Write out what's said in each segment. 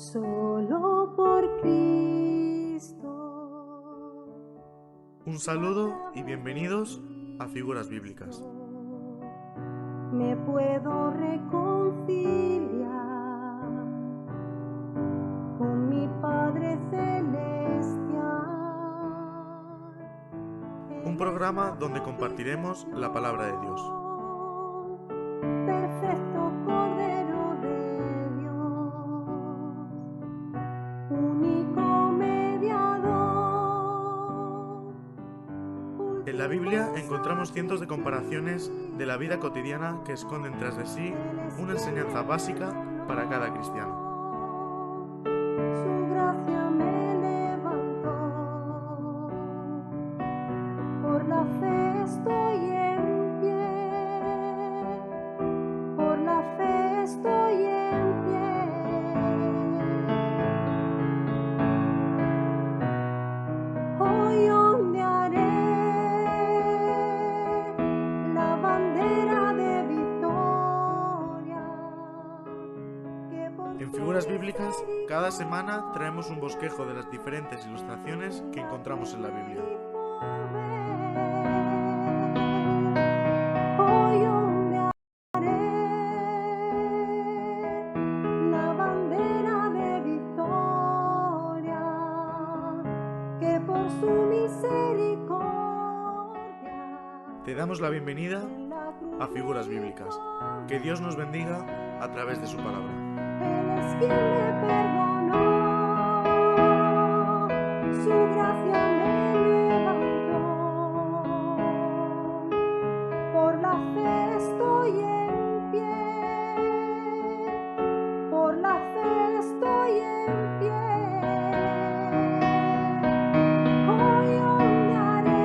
solo por Cristo. Un saludo y bienvenidos a Figuras Bíblicas. Me puedo reconciliar con mi Padre Celestial. Un programa donde compartiremos la palabra de Dios. Perfecto Cordero de Dios, único mediador. En la Biblia encontramos cientos de comparaciones de la vida cotidiana que esconden tras de sí una enseñanza básica para cada cristiano. Su gracia me levantó, por la fe estoy en pie, por la fe estoy en pie. Hoy ondearé la bandera de victoria. En Figuras Bíblicas, cada semana traemos un bosquejo de las diferentes ilustraciones que encontramos en la Biblia. Hoy ondearé la bandera de victoria, que por su misericordia Te damos la bienvenida a Figuras Bíblicas. Que Dios nos bendiga a través de su palabra. Él es quien me perdonó, su gracia me levantó, por la fe estoy en pie, por la fe estoy en pie. Hoy ondearé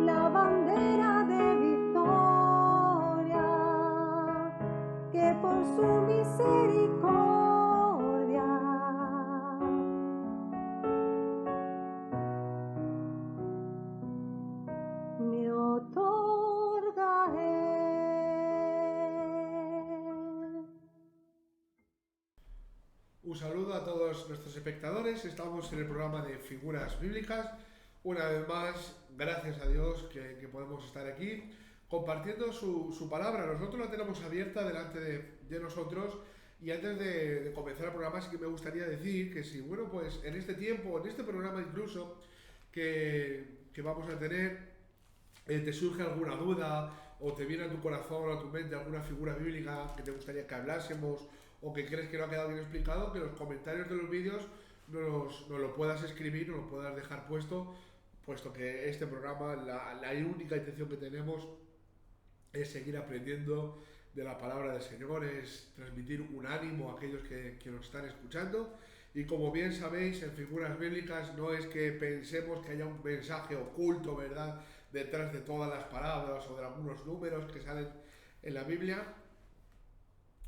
la bandera de victoria, que por su misericordia me otorga Él. Un saludo a todos nuestros espectadores. Estamos en el programa de Figuras Bíblicas. Una vez más, gracias a Dios que podemos estar aquí compartiendo su palabra. Nosotros la tenemos abierta delante de nosotros. Y antes de comenzar el programa, sí que me gustaría decir que si, bueno, pues en este tiempo, en este programa incluso, que vamos a tener, te surge alguna duda o te viene a tu corazón o a tu mente alguna figura bíblica que te gustaría que hablásemos o que crees que no ha quedado bien explicado, que en los comentarios de los vídeos nos lo puedas escribir, nos lo puedas dejar puesto que este programa, la única intención que tenemos es seguir aprendiendo de la palabra del Señor, es transmitir un ánimo a aquellos que nos están escuchando. Y como bien sabéis, en Figuras Bíblicas no es que pensemos que haya un mensaje oculto, ¿verdad?, detrás de todas las palabras o de algunos números que salen en la Biblia,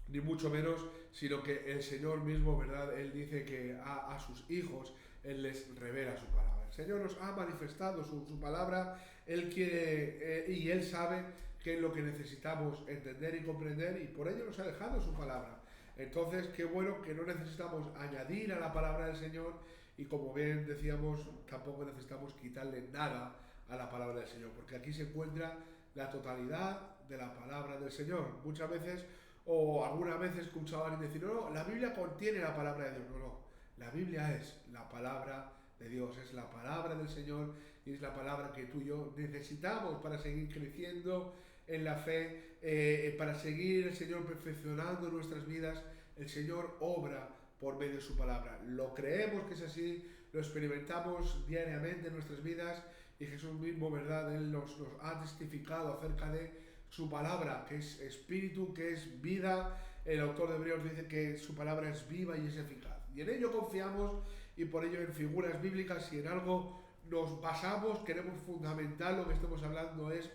ni mucho menos, sino que el Señor mismo, ¿verdad?, Él dice que a sus hijos Él les revela su palabra. El Señor nos ha manifestado su palabra, Él quiere y Él sabe qué es lo que necesitamos entender y comprender, y por ello nos ha dejado su palabra. Entonces, qué bueno que no necesitamos añadir a la palabra del Señor, y como bien decíamos, tampoco necesitamos quitarle nada a la palabra del Señor, porque aquí se encuentra la totalidad de la palabra del Señor. Muchas veces, o alguna vez he escuchado a alguien decir, no, la Biblia contiene la palabra de Dios. No, la Biblia es la palabra de Dios, es la palabra del Señor, y es la palabra que tú y yo necesitamos para seguir creciendo en la fe, para seguir el Señor perfeccionando nuestras vidas. El Señor obra por medio de su palabra. Lo creemos que es así, lo experimentamos diariamente en nuestras vidas, y Jesús mismo, ¿verdad?, Él nos ha testificado acerca de su palabra, que es espíritu, que es vida. El autor de Hebreos dice que su palabra es viva y es eficaz. Y en ello confiamos, y por ello en Figuras Bíblicas, si en algo nos basamos, queremos fundamentar lo que estamos hablando es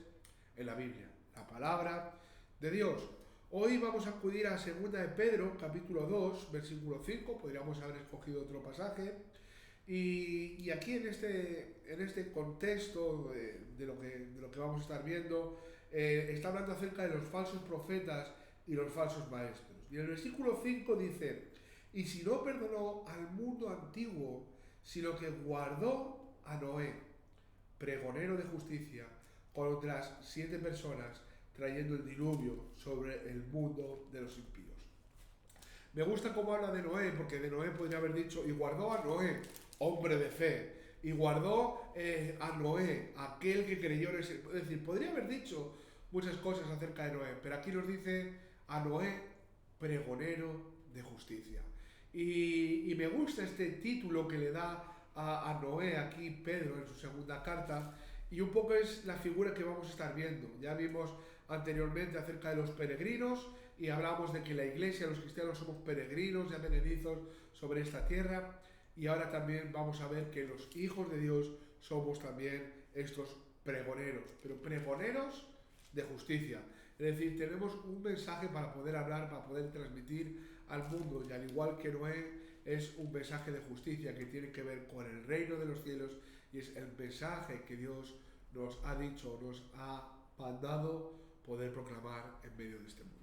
en la Biblia, la palabra de Dios. Hoy vamos a acudir a 2 de Pedro, capítulo 2, versículo 5, podríamos haber escogido otro pasaje. Y aquí en este contexto de lo que vamos a estar viendo, está hablando acerca de los falsos profetas y los falsos maestros. Y en el versículo 5 dice, y si no perdonó al mundo antiguo, sino que guardó a Noé, pregonero de justicia, con otras 7 personas, trayendo el diluvio sobre el mundo de los impíos. Me gusta cómo habla de Noé, porque de Noé podría haber dicho, y guardó a Noé, hombre de fe, y guardó a Noé, aquel que creyó en ese... Es decir, podría haber dicho muchas cosas acerca de Noé, pero aquí nos dice a Noé, pregonero de justicia. Y me gusta este título que le da a Noé aquí Pedro en su segunda carta, y un poco es la figura que vamos a estar viendo. Ya vimos anteriormente acerca de los peregrinos y hablamos de que la iglesia, los cristianos somos peregrinos y advenedizos sobre esta tierra, y ahora también vamos a ver que los hijos de Dios somos también estos pregoneros, pero pregoneros de justicia. Es decir, tenemos un mensaje para poder hablar, para poder transmitir al mundo, y al igual que Noé, es un mensaje de justicia que tiene que ver con el reino de los cielos, y es el mensaje que Dios nos ha dicho, nos ha mandado poder proclamar en medio de este mundo.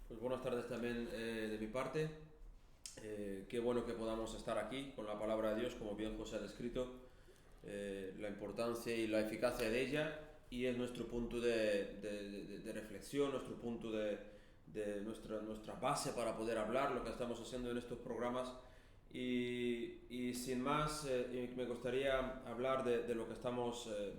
Pues buenas tardes también de mi parte. Qué bueno que podamos estar aquí con la palabra de Dios, como bien José ha descrito, la importancia y la eficacia de ella, y es nuestro punto de reflexión, nuestro punto de nuestra base para poder hablar lo que estamos haciendo en estos programas. Y sin más, me gustaría hablar de lo que estamos, de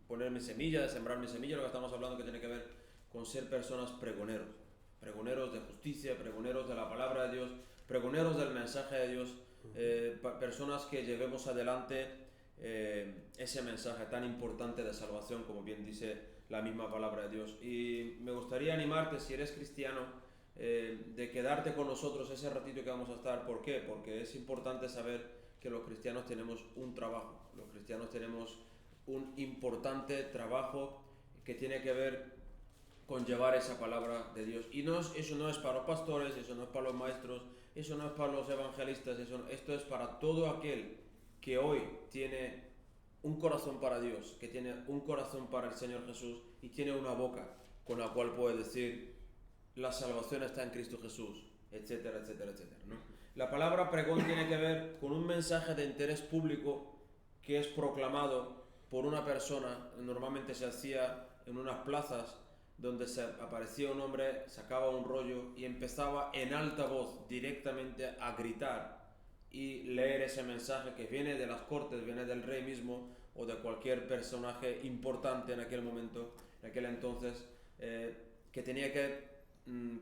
poner mi semilla, de sembrar mi semilla, lo que estamos hablando que tiene que ver con ser personas pregoneros de justicia, pregoneros de la palabra de Dios, pregoneros del mensaje de Dios, personas que llevemos adelante ese mensaje tan importante de salvación, como bien dice la misma palabra de Dios. Y me gustaría animarte, si eres cristiano, de quedarte con nosotros ese ratito que vamos a estar. ¿Por qué? Porque es importante saber que los cristianos tenemos un trabajo, los cristianos tenemos un importante trabajo que tiene que ver con llevar esa palabra de Dios. Y eso no es para los pastores, eso no es para los maestros, eso no es para los evangelistas, esto es para todo aquel que hoy tiene un corazón para Dios, que tiene un corazón para el Señor Jesús y tiene una boca con la cual puede decir la salvación está en Cristo Jesús, etcétera, etcétera, etcétera, ¿no? La palabra pregón tiene que ver con un mensaje de interés público que es proclamado por una persona. Normalmente se hacía en unas plazas donde aparecía un hombre, sacaba un rollo y empezaba en alta voz directamente a gritar y leer ese mensaje que viene de las cortes, viene del rey mismo o de cualquier personaje importante en aquel momento, en aquel entonces, que tenía que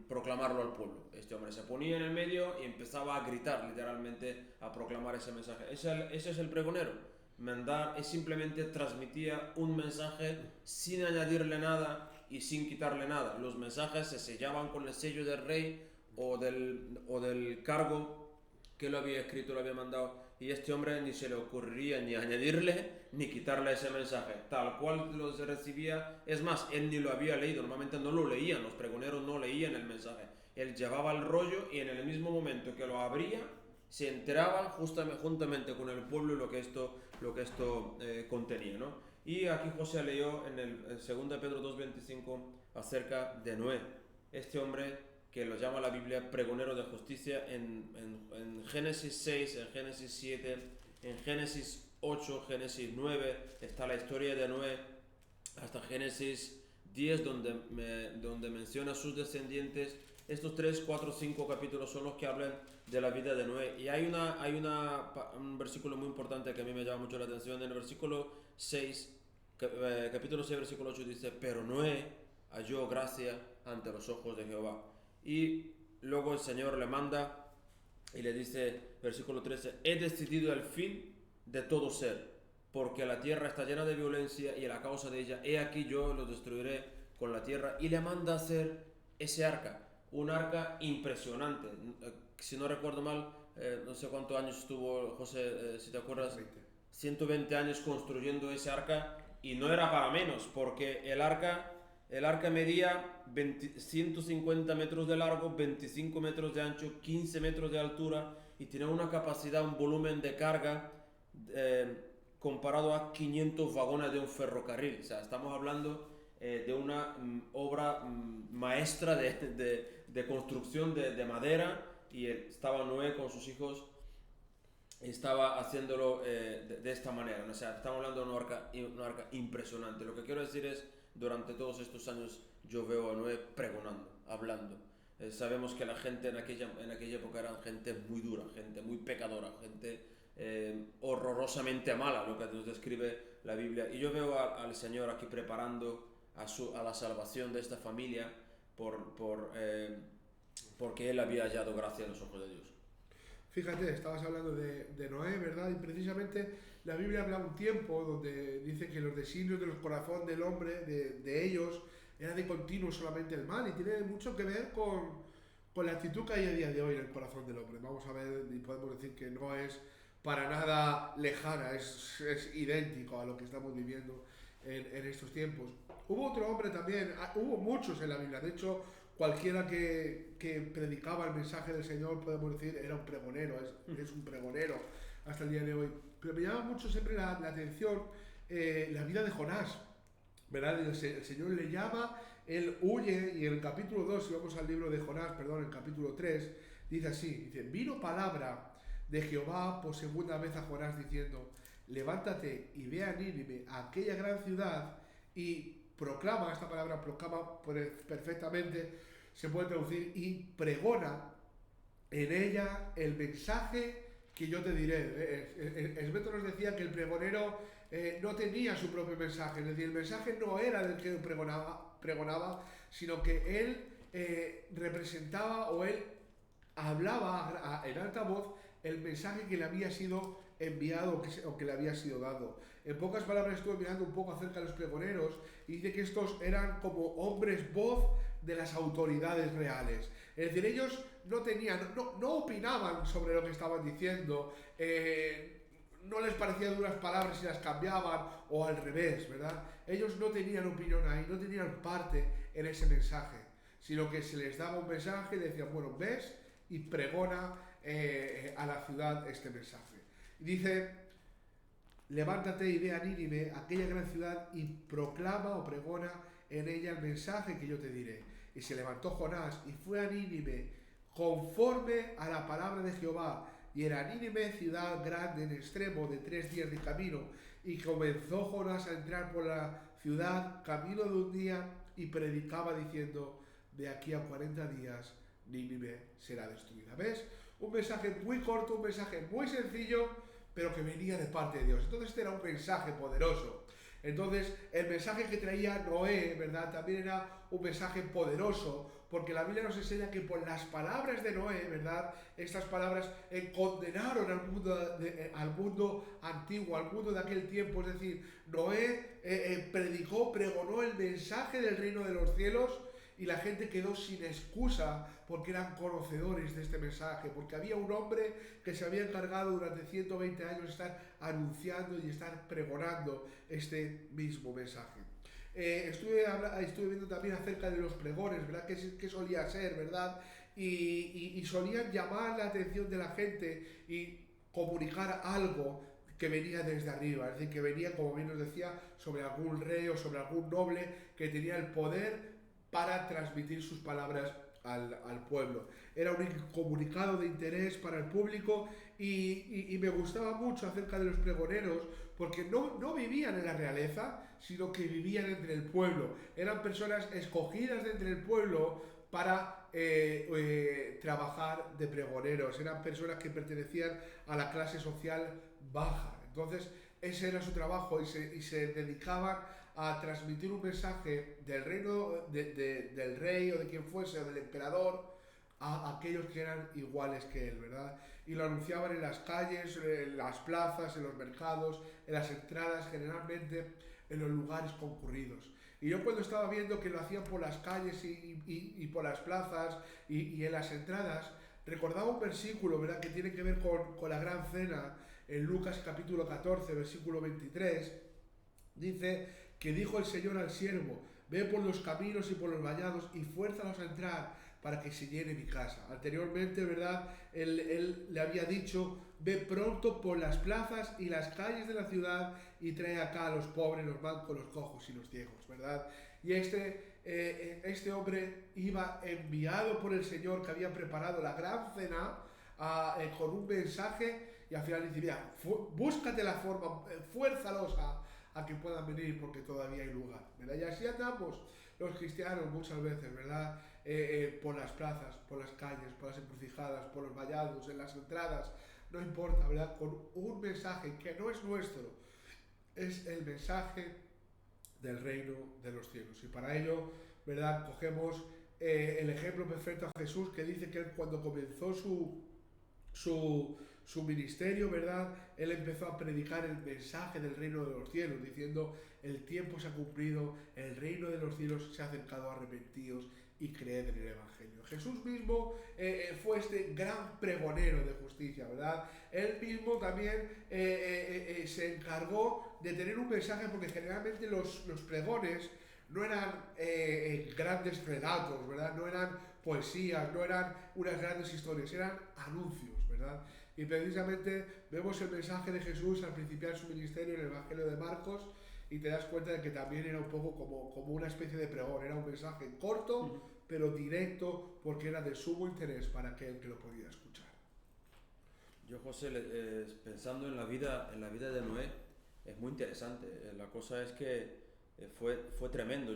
proclamarlo al pueblo. Este hombre se ponía en el medio y empezaba a gritar literalmente, a proclamar ese mensaje. Ese es el pregonero. Mandar es simplemente transmitía un mensaje sin añadirle nada y sin quitarle nada. Los mensajes se sellaban con el sello del rey o del cargo que lo había escrito, lo había mandado, y este hombre ni se le ocurriría ni añadirle ni quitarle ese mensaje, tal cual lo recibía. Es más, él ni lo había leído, normalmente no lo leían, los pregoneros no leían el mensaje, él llevaba el rollo y en el mismo momento que lo abría se enteraban juntamente con el pueblo lo que esto contenía, ¿no? Y aquí José leyó en el 2 Pedro 2:25 acerca de Noé, este hombre que lo llama la Biblia pregonero de justicia. En Génesis 6, en Génesis 7, en Génesis 8, Génesis 9 está la historia de Noé, hasta Génesis 10 donde menciona a sus descendientes. Estos 3, 4, 5 capítulos son los que hablan de la vida de Noé. Y hay un versículo muy importante que a mí me llama mucho la atención. En el versículo 6, capítulo 6, versículo 8 dice: pero Noé halló gracia ante los ojos de Jehová. Y luego el Señor le manda y le dice, versículo 13: he decidido el fin de todo ser, porque la tierra está llena de violencia y a la causa de ella, he aquí yo lo destruiré con la tierra. Y le manda hacer ese arca, un arca impresionante. Si no recuerdo mal, no sé cuántos años estuvo José, si te acuerdas, 120 años construyendo ese arca, y no era para menos, porque el arca medía 150 metros de largo, 25 metros de ancho, 15 metros de altura, y tenía una capacidad, un volumen de carga comparado a 500 vagones de un ferrocarril. O sea, estamos hablando de una obra maestra de de construcción de madera, y estaba Noé con sus hijos, estaba haciéndolo de esta manera. O sea, estamos hablando de una arca impresionante. Lo que quiero decir es, durante todos estos años yo veo a Noé pregonando, hablando. Sabemos que la gente en aquella época era gente muy dura, gente muy pecadora, gente horrorosamente mala, lo que nos describe la Biblia. Y yo veo al Señor aquí preparando a la salvación de esta familia porque Él había hallado gracia en los ojos de Dios. Fíjate, estabas hablando de Noé, ¿verdad? Y precisamente la Biblia habla un tiempo donde dice que los designios de los corazones del hombre, de ellos, era de continuo solamente el mal, y tiene mucho que ver con la actitud que hay a día de hoy en el corazón del hombre. Vamos a ver, y podemos decir que no es para nada lejana, es idéntico a lo que estamos viviendo en estos tiempos. Hubo otro hombre también, hubo muchos en la Biblia, de hecho, cualquiera que predicaba el mensaje del Señor, podemos decir, era un pregonero, es un pregonero hasta el día de hoy. Pero me llama mucho siempre la atención la vida de Jonás, ¿verdad? El Señor le llama, él huye, y en el capítulo 2, si vamos al libro de Jonás, perdón, el capítulo 3, dice así, dice, vino palabra de Jehová por segunda vez a Jonás diciendo, levántate y ve a Nínive, a aquella gran ciudad, y proclama, esta palabra proclama perfectamente, se puede traducir, y pregona en ella el mensaje que yo te diré. Esbeto nos decía que el pregonero no tenía su propio mensaje, es decir, el mensaje no era del que pregonaba, sino que él representaba, o él hablaba en alta voz el mensaje que le había sido enviado o que le había sido dado. En pocas palabras, estuve mirando un poco acerca de los pregoneros y dice que estos eran como hombres voz de las autoridades reales. Es decir, ellos no opinaban sobre lo que estaban diciendo, no les parecían unas palabras y las cambiaban, o al revés, ¿verdad? Ellos no tenían opinión ahí, no tenían parte en ese mensaje, sino que se les daba un mensaje y decían, bueno, ves y pregona a la ciudad este mensaje. Y dice, levántate y ve a Nínive, aquella gran ciudad, y proclama o pregona en ella el mensaje que yo te diré. Y se levantó Jonás y fue a Nínive conforme a la palabra de Jehová. Y era Nínive ciudad grande en extremo de 3 días de camino. Y comenzó Jonás a entrar por la ciudad camino de un día y predicaba diciendo, de aquí a 40 días Nínive será destruida. ¿Ves? Un mensaje muy corto, un mensaje muy sencillo, pero que venía de parte de Dios. Entonces este era un mensaje poderoso. Entonces el mensaje que traía Noé, ¿verdad? También era un mensaje poderoso, porque la Biblia nos enseña que por las palabras de Noé, ¿verdad? Estas palabras condenaron al mundo antiguo, al mundo de aquel tiempo. Es decir, Noé pregonó el mensaje del reino de los cielos, y la gente quedó sin excusa porque eran conocedores de este mensaje, porque había un hombre que se había encargado durante 120 años de estar anunciando y estar pregonando este mismo mensaje. Estuve viendo también acerca de los pregones, ¿verdad? ¿Qué solía ser, verdad? Y solían llamar la atención de la gente y comunicar algo que venía desde arriba, es decir, que venía, como bien nos decía, sobre algún rey o sobre algún noble que tenía el poder para transmitir sus palabras al pueblo. Era un comunicado de interés para el público, y me gustaba mucho acerca de los pregoneros, porque no vivían en la realeza, sino que vivían entre el pueblo. Eran personas escogidas de entre el pueblo para trabajar de pregoneros. Eran personas que pertenecían a la clase social baja. Entonces ese era su trabajo, y se dedicaban a transmitir un mensaje del reino del rey o de quien fuese, o del emperador, a aquellos que eran iguales que él, ¿verdad? Y lo anunciaban en las calles, en las plazas, en los mercados, en las entradas, generalmente en los lugares concurridos. Y yo, cuando estaba viendo que lo hacían por las calles y por las plazas y en las entradas, recordaba un versículo, ¿verdad?, que tiene que ver con la gran cena. En Lucas capítulo 14, versículo 23, dice que dijo el Señor al siervo, ve por los caminos y por los vallados y fuérzalos a entrar para que se llene mi casa. Anteriormente, ¿verdad?, él le había dicho, ve pronto por las plazas y las calles de la ciudad y trae acá a los pobres, los mancos, los cojos y los ciegos, ¿verdad? Y este este hombre iba enviado por el Señor, que había preparado la gran cena con un mensaje, y al final dice, mira, búscate la forma, fuérzalos a que puedan venir porque todavía hay lugar, ¿verdad? Y así andamos los cristianos muchas veces, ¿verdad? Por las plazas, por las calles, por las encrucijadas, por los vallados, en las entradas, no importa, ¿verdad? Con un mensaje que no es nuestro, es el mensaje del reino de los cielos. Y para ello, ¿verdad? Cogemos el ejemplo perfecto a Jesús, que dice que él, cuando comenzó su ministerio, ¿verdad? Él empezó a predicar el mensaje del reino de los cielos, diciendo, el tiempo se ha cumplido, el reino de los cielos se ha acercado, arrepentidos y creed en el Evangelio. Jesús mismo fue este gran pregonero de justicia, ¿verdad? Él mismo también se encargó de tener un mensaje, porque generalmente los pregones no eran grandes relatos, ¿verdad? No eran poesías, no eran unas grandes historias, eran anuncios, ¿verdad? Y precisamente vemos el mensaje de Jesús al principiar su ministerio en el Evangelio de Marcos, y te das cuenta de que también era un poco como una especie de pregón, era un mensaje corto, pero directo, porque era de sumo interés para aquel que lo podía escuchar. Yo, José, pensando en la vida de Noé, es muy interesante. La cosa es que fue tremendo.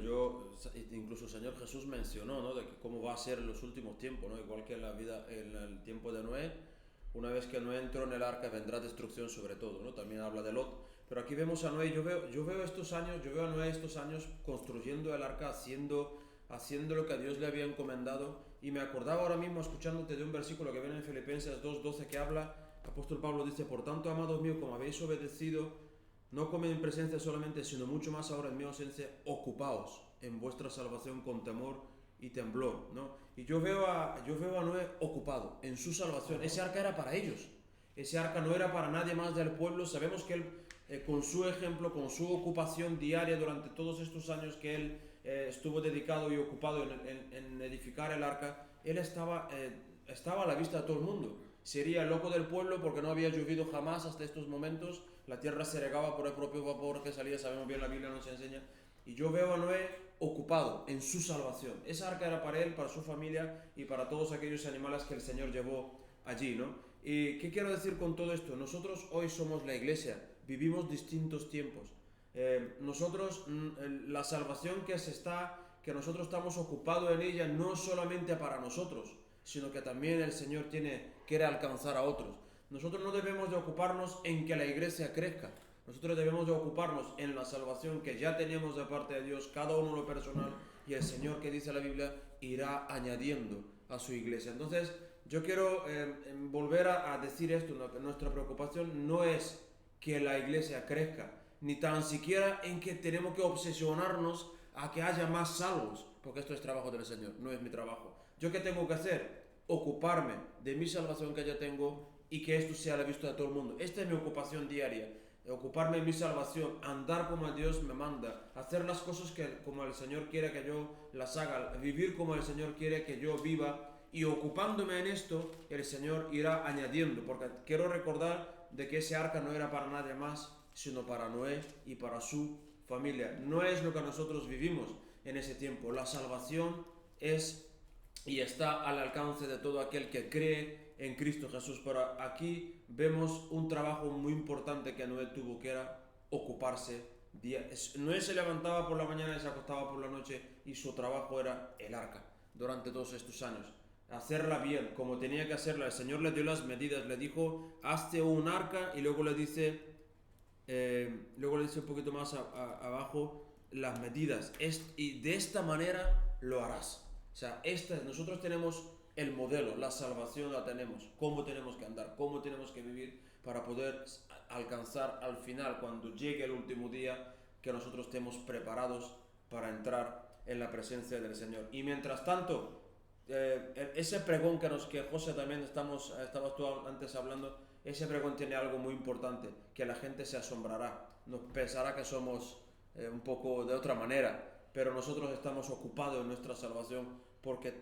Incluso el Señor Jesús mencionó, ¿no?, de que cómo va a ser en los últimos tiempos, ¿no? Igual que en la vida, en el tiempo de Noé, una vez que Noé entró en el arca vendrá destrucción sobre todo, ¿no? También habla de Lot. Pero aquí vemos a Noé, yo veo a Noé estos años construyendo el arca, haciendo lo que a Dios le había encomendado, y me acordaba ahora mismo escuchándote de un versículo que viene en Filipenses 2:12, que habla, el apóstol Pablo dice, por tanto, amados míos, como habéis obedecido, no como en mi presencia solamente, sino mucho más ahora en mi ausencia, ocupaos en vuestra salvación con temor y temblor, ¿no? Y yo veo a Noé ocupado en su salvación. Ese arca era para ellos, ese arca no era para nadie más del pueblo. Sabemos que él, con su ejemplo, con su ocupación diaria durante todos estos años que él estuvo dedicado y ocupado en edificar el arca, él estaba a la vista de todo el mundo. Sería el loco del pueblo porque no había llovido jamás hasta estos momentos, la tierra se regaba por el propio vapor que salía, sabemos bien, la Biblia nos enseña. Y yo veo a Noé ocupado en su salvación. Esa arca era para él, para su familia y para todos aquellos animales que el Señor llevó allí, ¿no? ¿Y qué quiero decir con todo esto? Nosotros hoy somos la iglesia, vivimos distintos tiempos. Nosotros, la salvación que nosotros estamos ocupados en ella, no solamente para nosotros, sino que también el Señor quiere alcanzar a otros. Nosotros no debemos de ocuparnos en que la iglesia crezca. Nosotros debemos de ocuparnos en la salvación que ya tenemos de parte de Dios, cada uno en lo personal, y el Señor, que dice la Biblia, irá añadiendo a su iglesia. Entonces, yo quiero volver a decir esto, ¿no? Que nuestra preocupación no es que la iglesia crezca, ni tan siquiera en que tenemos que obsesionarnos a que haya más salvos, porque esto es trabajo del Señor, no es mi trabajo. ¿Yo qué tengo que hacer? Ocuparme de mi salvación que ya tengo y que esto sea a la vista de todo el mundo. Esta es mi ocupación diaria. Ocuparme en mi salvación, andar como Dios me manda, hacer las cosas como el Señor quiere que yo las haga, vivir como el Señor quiere que yo viva, y ocupándome en esto, el Señor irá añadiendo, porque quiero recordar de que ese arca no era para nadie más, sino para Noé y para su familia. No es lo que nosotros vivimos en ese tiempo. La salvación es y está al alcance de todo aquel que cree en Cristo Jesús. Pero aquí vemos un trabajo muy importante que Noé tuvo, que era ocuparse. Noé se levantaba por la mañana y se acostaba por la noche, y su trabajo era el arca durante todos estos años. Hacerla bien, como tenía que hacerla. El Señor le dio las medidas, le dijo, hazte un arca, y luego le dice un poquito más abajo las medidas. Y de esta manera lo harás. O sea, nosotros tenemos el modelo, la salvación la tenemos, cómo tenemos que andar, cómo tenemos que vivir para poder alcanzar al final, cuando llegue el último día, que nosotros estemos preparados para entrar en la presencia del Señor. Y mientras tanto, ese pregón que José también estabas tú antes hablando, ese pregón tiene algo muy importante, que la gente se asombrará, nos pensará que somos un poco de otra manera, pero nosotros estamos ocupados en nuestra salvación, porque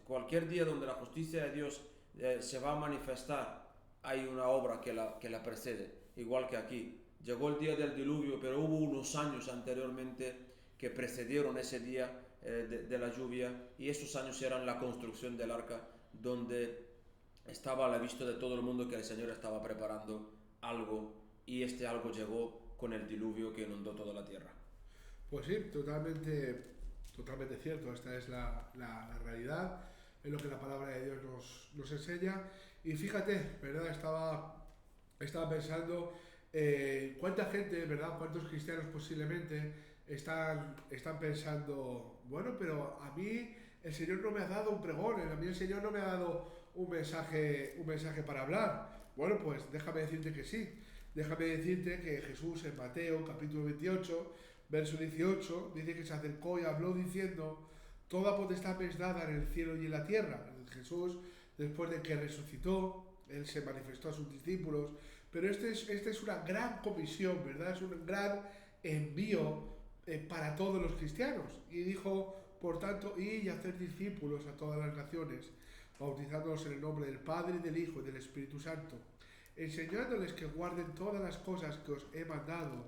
cualquier día donde la justicia de Dios se va a manifestar, hay una obra que la precede, igual que aquí. Llegó el día del diluvio, pero hubo unos años anteriormente que precedieron ese día de la lluvia, y esos años eran la construcción del arca, donde estaba a la vista de todo el mundo que el Señor estaba preparando algo, y este algo llegó con el diluvio que inundó toda la tierra. Pues sí, totalmente cierto. Esta es la realidad, es lo que la palabra de Dios nos enseña. Y fíjate, ¿verdad? Estaba pensando cuánta gente, ¿verdad? Cuántos cristianos posiblemente están pensando, bueno, pero a mí el Señor no me ha dado un pregón, a mí el Señor no me ha dado un mensaje para hablar. Bueno, pues déjame decirte que sí. Déjame decirte que Jesús en Mateo capítulo 28, verso 18, dice que se acercó y habló diciendo: toda potestad me es dada en el cielo y en la tierra. Jesús, después de que resucitó, Él se manifestó a sus discípulos, pero esta es una gran comisión, ¿verdad? Es un gran envío para todos los cristianos. Y dijo, por tanto, id y hacer discípulos a todas las naciones, bautizándolos en el nombre del Padre, del Hijo y del Espíritu Santo, enseñándoles que guarden todas las cosas que os he mandado,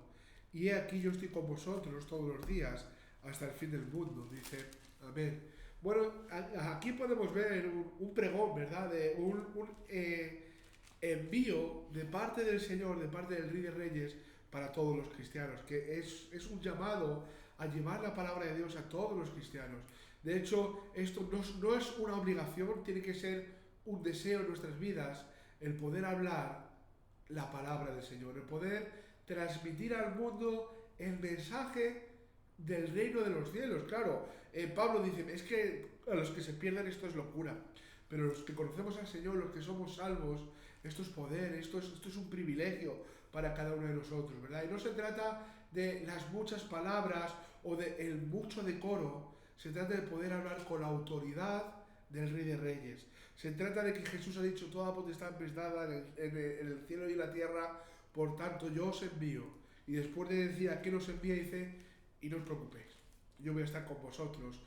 y he aquí yo estoy con vosotros todos los días hasta el fin del mundo. Dice, amén. Bueno, aquí podemos ver un pregón, ¿verdad? De un envío de parte del Señor, de parte del Rey de Reyes, para todos los cristianos, que es un llamado a llevar la palabra de Dios a todos los cristianos. De hecho, esto no es una obligación, tiene que ser un deseo en nuestras vidas, el poder hablar la palabra del Señor, el poder transmitir al mundo el mensaje del reino de los cielos. Claro, Pablo dice, es que a los que se pierden esto es locura, pero los que conocemos al Señor, los que somos salvos, esto es poder, esto es un privilegio para cada uno de nosotros, ¿verdad? Y no se trata de las muchas palabras o del mucho decoro, se trata de poder hablar con la autoridad del Rey de Reyes. Se trata de que Jesús ha dicho, toda potestad me es dada en el cielo y en la tierra, por tanto yo os envío. Y después de decir a qué nos envía, dice, y no os preocupéis, yo voy a estar con vosotros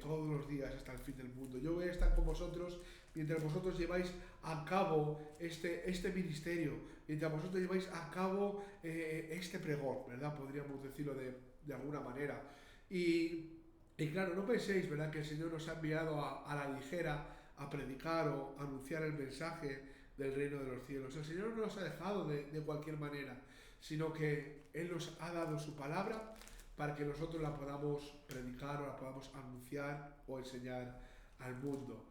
todos los días hasta el fin del mundo. Yo voy a estar con vosotros mientras vosotros lleváis a cabo este ministerio, mientras vosotros lleváis a cabo este pregón, ¿verdad? Podríamos decirlo de alguna manera. Y claro, no penséis, ¿verdad?, que el Señor nos ha enviado a la ligera a predicar o anunciar el mensaje del reino de los cielos. El Señor no nos ha dejado de cualquier manera, sino que Él nos ha dado su palabra para que nosotros la podamos predicar o la podamos anunciar o enseñar al mundo.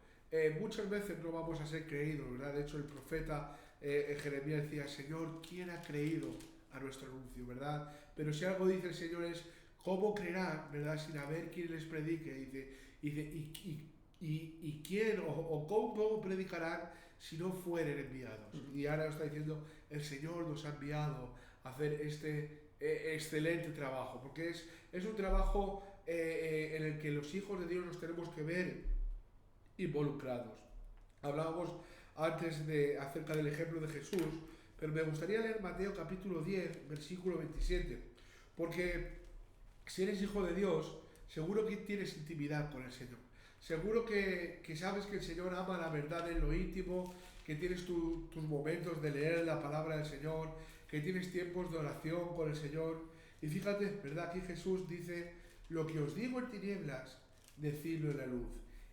Muchas veces no vamos a ser creídos, ¿verdad? De hecho, el profeta Jeremías decía, Señor, ¿quién ha creído a nuestro anuncio, verdad? Pero si algo dice el Señor es, ¿cómo creerán, verdad, sin haber quien les predique? ¿Y quién o cómo predicarán si no fueren enviados? Y ahora nos está diciendo, el Señor nos ha enviado a hacer este excelente trabajo, porque es un trabajo en el que los hijos de Dios nos tenemos que ver involucrados. Hablábamos antes acerca del ejemplo de Jesús, pero me gustaría leer Mateo capítulo 10, versículo 27, porque si eres hijo de Dios, seguro que tienes intimidad con el Señor. Seguro que sabes que el Señor ama la verdad en lo íntimo, que tienes tus momentos de leer la palabra del Señor, que tienes tiempos de oración con el Señor. Y fíjate, ¿verdad? Aquí Jesús dice, lo que os digo en tinieblas, decidlo en la luz.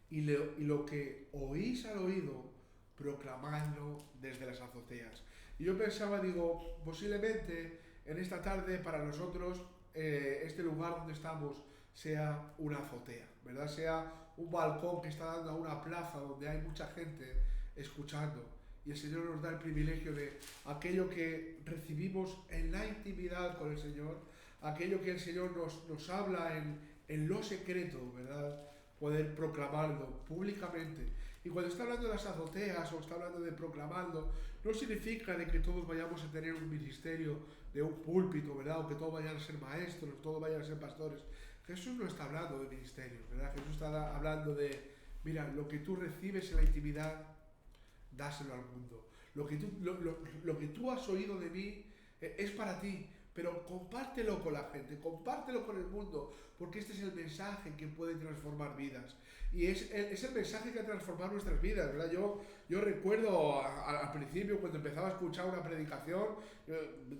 Y lo que oís al oído, proclamadlo desde las azoteas. Y yo pensaba, digo, posiblemente en esta tarde para nosotros este lugar donde estamos sea una azotea, ¿verdad? Sea un balcón que está dando a una plaza donde hay mucha gente escuchando. Y el Señor nos da el privilegio de aquello que recibimos en la intimidad con el Señor, aquello que el Señor nos habla en lo secreto, ¿verdad? Poder proclamarlo públicamente. Y cuando está hablando de las azoteas o está hablando de proclamarlo, no significa de que todos vayamos a tener un ministerio de un púlpito, ¿verdad? O que todos vayan a ser maestros, todos vayan a ser pastores. Jesús no está hablando de ministerios, ¿verdad? Jesús está hablando de, mira, lo que tú recibes en la intimidad, dáselo al mundo. Lo que tú has oído de mí es para ti, pero compártelo con la gente, compártelo con el mundo, porque este es el mensaje que puede transformar vidas. Y es el mensaje que ha transformado nuestras vidas, ¿verdad? Yo recuerdo al principio, cuando empezaba a escuchar una predicación,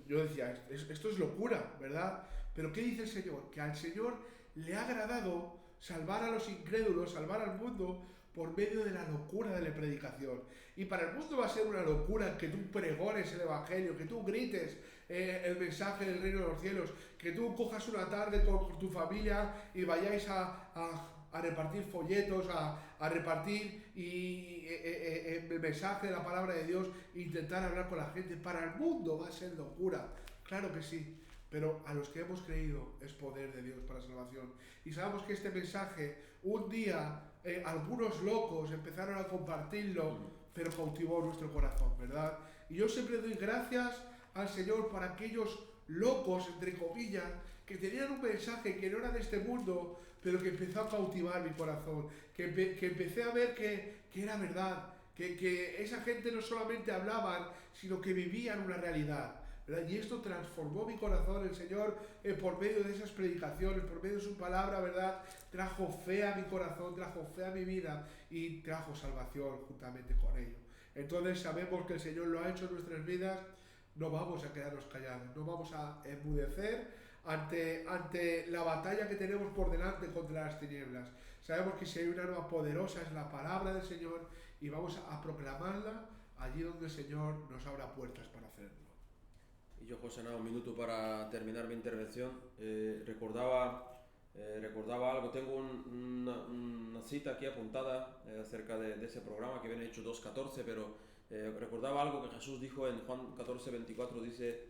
yo decía, esto es locura, ¿verdad? Pero ¿qué dice el Señor? Que al Señor le ha agradado salvar a los incrédulos, salvar al mundo por medio de la locura de la predicación. Y para el mundo va a ser una locura que tú pregones el Evangelio, que tú grites el mensaje del reino de los cielos, que tú cojas una tarde con tu familia y vayáis a repartir folletos, a repartir el mensaje de la palabra de Dios e intentar hablar con la gente. Para el mundo va a ser locura, claro que sí, pero a los que hemos creído es poder de Dios para salvación. Y sabemos que este mensaje, un día algunos locos empezaron a compartirlo, pero cautivó nuestro corazón, ¿verdad? Y yo siempre doy gracias al Señor por aquellos locos, entre comillas, que tenían un mensaje que no era de este mundo, pero que empezó a cautivar mi corazón, que empecé a ver que era verdad, que esa gente no solamente hablaban, sino que vivían una realidad, ¿verdad? Y esto transformó mi corazón. El Señor, por medio de esas predicaciones, por medio de su palabra, ¿verdad?, trajo fe a mi corazón, trajo fe a mi vida y trajo salvación juntamente con ello. Entonces sabemos que el Señor lo ha hecho en nuestras vidas. No vamos a quedarnos callados, no vamos a enmudecer ante la batalla que tenemos por delante contra las tinieblas. Sabemos que si hay una arma poderosa es la palabra del Señor y vamos a proclamarla allí donde el Señor nos abra puertas para hacerlo. Y yo, José, nada, un minuto para terminar mi intervención. Recordaba algo, tengo una cita aquí apuntada acerca de ese programa que viene hecho 2.14, pero recordaba algo que Jesús dijo en Juan 14.24, dice,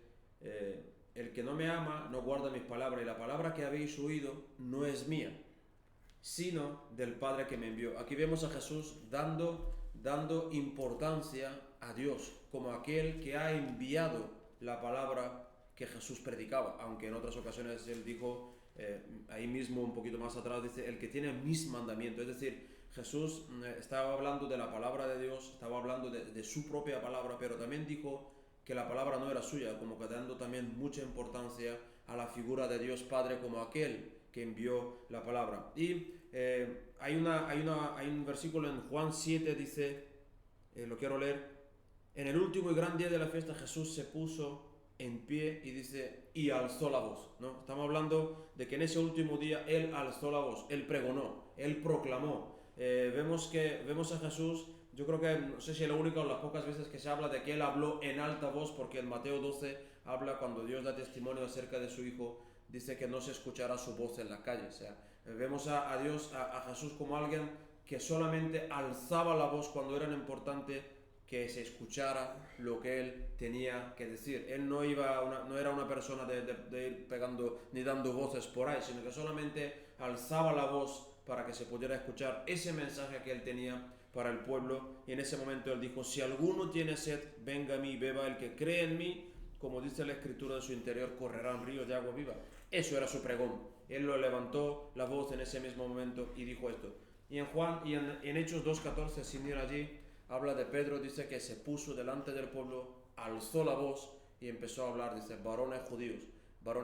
el que no me ama no guarda mis palabras, y la palabra que habéis oído no es mía, sino del Padre que me envió. Aquí vemos a Jesús dando importancia a Dios como aquel que ha enviado la palabra que Jesús predicaba, aunque en otras ocasiones él dijo, ahí mismo un poquito más atrás, dice, el que tiene mis mandamientos. Es decir, Jesús estaba hablando de la palabra de Dios, estaba hablando de su propia palabra, pero también dijo que la palabra no era suya, como que dando también mucha importancia a la figura de Dios Padre como aquel que envió la palabra. Y hay un versículo en Juan 7, dice, lo quiero leer, en el último y gran día de la fiesta Jesús se puso en pie y dice, y alzó la voz, ¿no? Estamos hablando de que en ese último día Él alzó la voz, Él pregonó, Él proclamó. Vemos a Jesús, yo creo que, no sé si es la única o las pocas veces que se habla de que Él habló en alta voz, porque en Mateo 12 habla cuando Dios da testimonio acerca de su Hijo, dice que no se escuchará su voz en la calle. O sea, vemos a Dios, a Jesús como alguien que solamente alzaba la voz cuando era importante que se escuchara lo que Él tenía que decir. Él no era una persona de ir pegando ni dando voces por ahí, sino que solamente alzaba la voz para que se pudiera escuchar ese mensaje que Él tenía para el pueblo. Y en ese momento Él dijo, si alguno tiene sed, venga a mí, beba. El que cree en mí, como dice la Escritura, de su interior correrán ríos de agua viva. Eso era su pregón. Él lo levantó la voz en ese mismo momento y dijo esto. Y en Hechos 2.14, sin ir allí, habla de Pedro, dice que se puso delante del pueblo, alzó la voz y empezó a hablar, dice, varones judíos,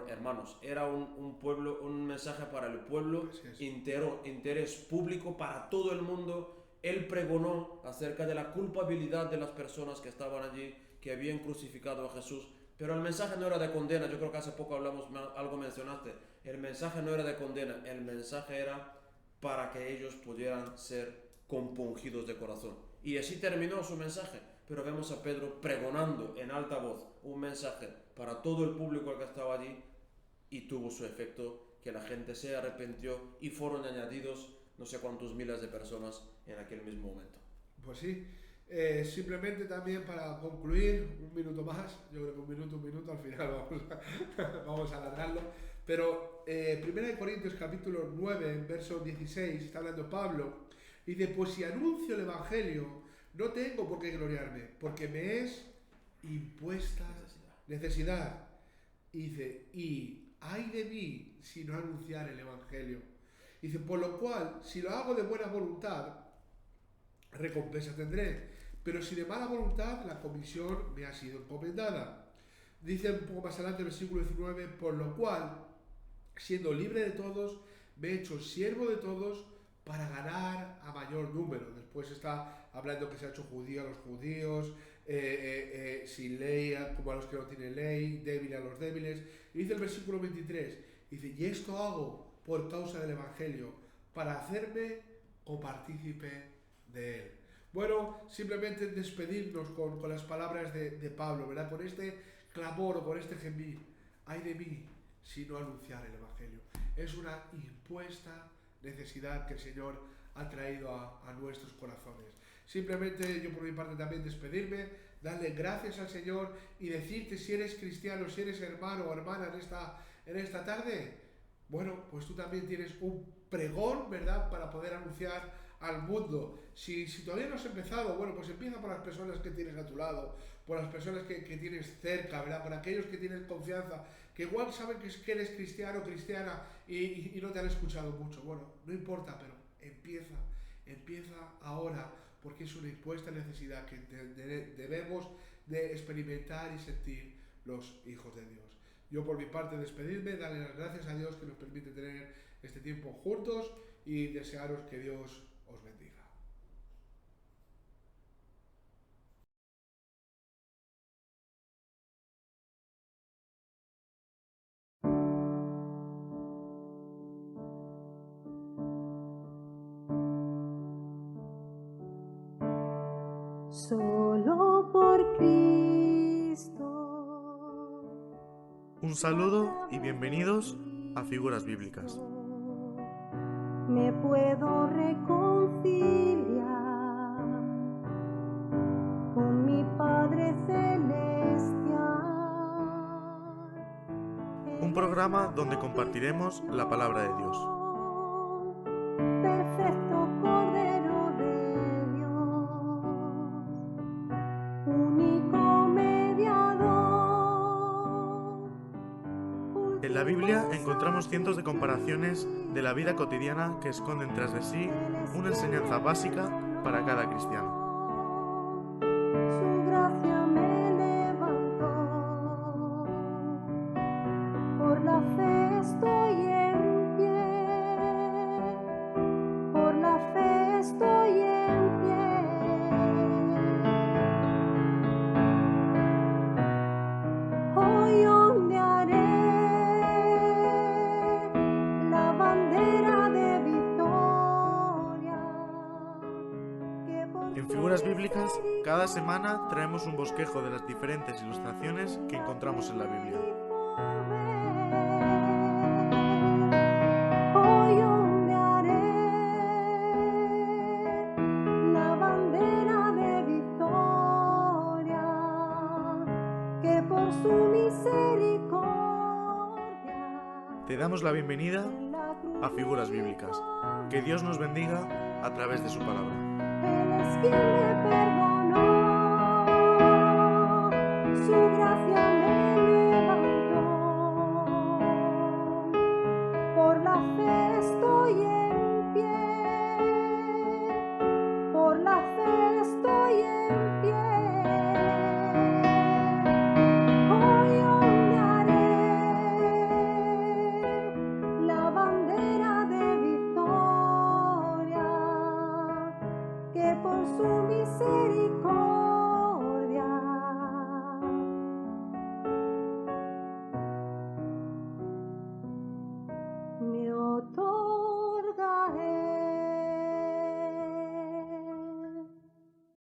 hermanos. Era un pueblo, un mensaje para el pueblo entero, interés público para todo el mundo. Él pregonó acerca de la culpabilidad de las personas que estaban allí, que habían crucificado a Jesús. Pero el mensaje no era de condena. Yo creo que hace poco algo mencionaste. El mensaje no era de condena, el mensaje era para que ellos pudieran ser compungidos de corazón. Y así terminó su mensaje, pero vemos a Pedro pregonando en alta voz un mensaje para todo el público que estaba allí y tuvo su efecto, que la gente se arrepintió y fueron añadidos no sé cuántos miles de personas en aquel mismo momento. Pues sí, simplemente también para concluir, un minuto más, yo creo que un minuto, al final vamos a alargarlo, pero 1 Corintios capítulo 9, verso 16, está hablando Pablo. Dice, pues si anuncio el Evangelio, no tengo por qué gloriarme, porque me es impuesta necesidad. Dice, y ay de mí si no anunciar el Evangelio. Dice, por lo cual, si lo hago de buena voluntad, recompensa tendré. Pero si de mala voluntad, la comisión me ha sido encomendada. Dice un poco más adelante, versículo 19, por lo cual, siendo libre de todos, me he hecho siervo de todos, para ganar a mayor número. Después está hablando que se ha hecho judío a los judíos, sin ley como a los que no tienen ley, débil a los débiles. Y dice el versículo 23, dice, y esto hago por causa del Evangelio, para hacerme copartícipe de él. Bueno, simplemente despedirnos con las palabras de Pablo, ¿verdad? Con este clamor o con este gemir. Ay de mí si no anunciar el Evangelio. Es una impuesta necesidad que el Señor ha traído a nuestros corazones. Simplemente yo por mi parte también despedirme, darle gracias al Señor y decirte si eres cristiano, si eres hermano o hermana en esta tarde, bueno, pues tú también tienes un pregón, ¿verdad?, para poder anunciar al mundo. Si todavía no has empezado, bueno, pues empieza por las personas que tienes a tu lado, por las personas que tienes cerca, ¿verdad?, por aquellos que tienes confianza, que igual saben que eres cristiano o cristiana y no te han escuchado mucho. Bueno, no importa, pero empieza ahora, porque es una impuesta necesidad que debemos de experimentar y sentir los hijos de Dios. Yo por mi parte despedirme, darle las gracias a Dios que nos permite tener este tiempo juntos y desearos que Dios os bendiga. Solo por Cristo. Un saludo y bienvenidos a Figuras Bíblicas. Me puedo reconciliar con mi Padre Celestial. Un programa donde compartiremos la palabra de Dios. Perfecto Cordero de Dios, único mediador. En la Biblia encontramos cientos de comparaciones de la vida cotidiana que esconden tras de sí una enseñanza básica para cada cristiano. Su gracia me levantó, por la fe estoy en pie, por la fe estoy en pie. Hoy ondearé la bandera de victoria. En Figuras Bíblicas, cada semana traemos un bosquejo de las diferentes ilustraciones que encontramos en la Biblia. Hoy ondearé la bandera de victoria, que por su misericordia Te damos la bienvenida a Figuras Bíblicas. Que Dios nos bendiga a través de su palabra. Él es quien me perdona.